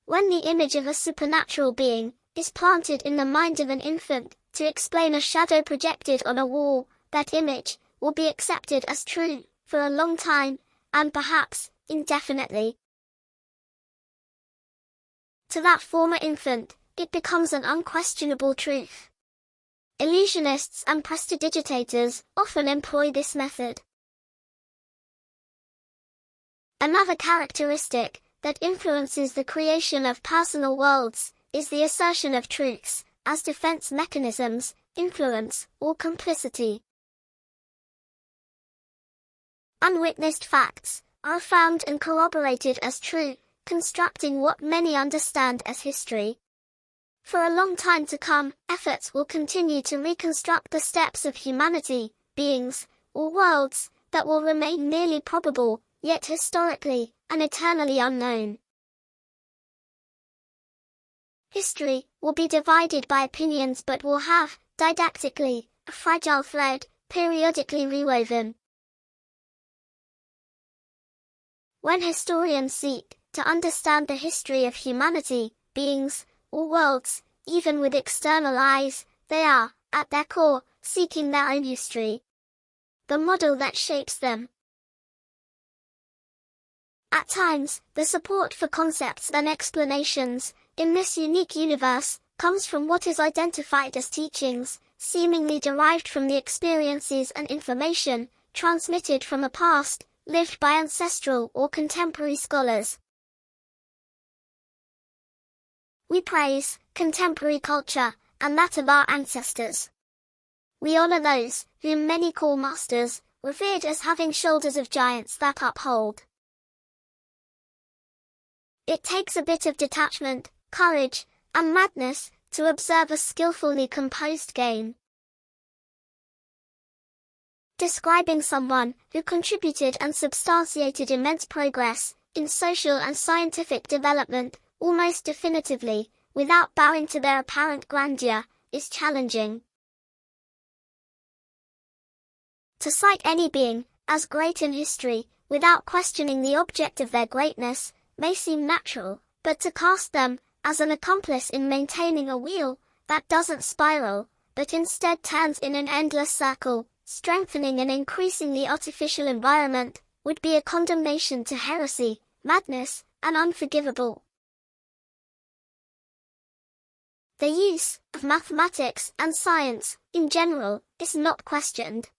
When the image of a supernatural being is planted in the mind of an infant to explain a shadow projected on a wall, that image will be accepted as true for a long time, and perhaps indefinitely. To that former infant, it becomes an unquestionable truth. Illusionists and prestidigitators often employ this method. Another characteristic that influences the creation of personal worlds is the assertion of truths as defense mechanisms, influence, or complicity. Unwitnessed facts are found and corroborated as true, constructing what many understand as history. For a long time to come, efforts will continue to reconstruct the steps of humanity, beings, or worlds that will remain merely probable, yet historically and eternally unknown. History will be divided by opinions but will have, didactically, a fragile thread, periodically rewoven. When historians seek to understand the history of humanity, beings, or worlds, even with external eyes, they are, at their core, seeking their own history, the model that shapes them. At times, the support for concepts and explanations in this unique universe comes from what is identified as teachings, seemingly derived from the experiences and information transmitted from a past, lived by ancestral or contemporary scholars. We praise contemporary culture and that of our ancestors. We honor those whom many call masters, revered as having shoulders of giants that uphold. It takes a bit of detachment, courage, and madness to observe a skillfully composed game. Describing someone who contributed and substantiated immense progress in social and scientific development almost definitively, without bowing to their apparent grandeur, is challenging. To cite any being as great in history, without questioning the object of their greatness, may seem natural, but to cast them as an accomplice in maintaining a wheel that doesn't spiral, but instead turns in an endless circle, strengthening and increasing the artificial environment, would be a condemnation to heresy, madness, and unforgivable. The use of mathematics and science, in general, is not questioned.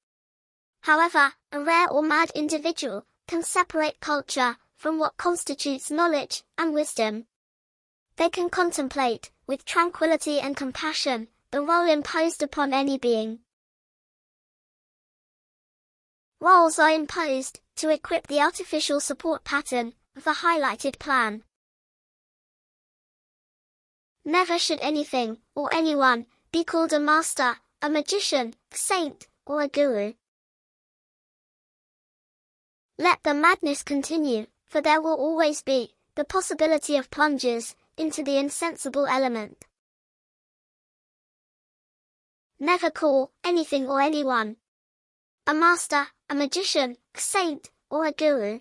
However, a rare or mad individual can separate culture from what constitutes knowledge and wisdom. They can contemplate, with tranquility and compassion, the role imposed upon any being. Roles are imposed to equip the artificial support pattern of the highlighted plan. Never should anything, or anyone, be called a master, a magician, a saint, or a guru. Let the madness continue, for there will always be the possibility of plunges into the insensible element. Never call anything or anyone a master, a magician, a saint, or a guru.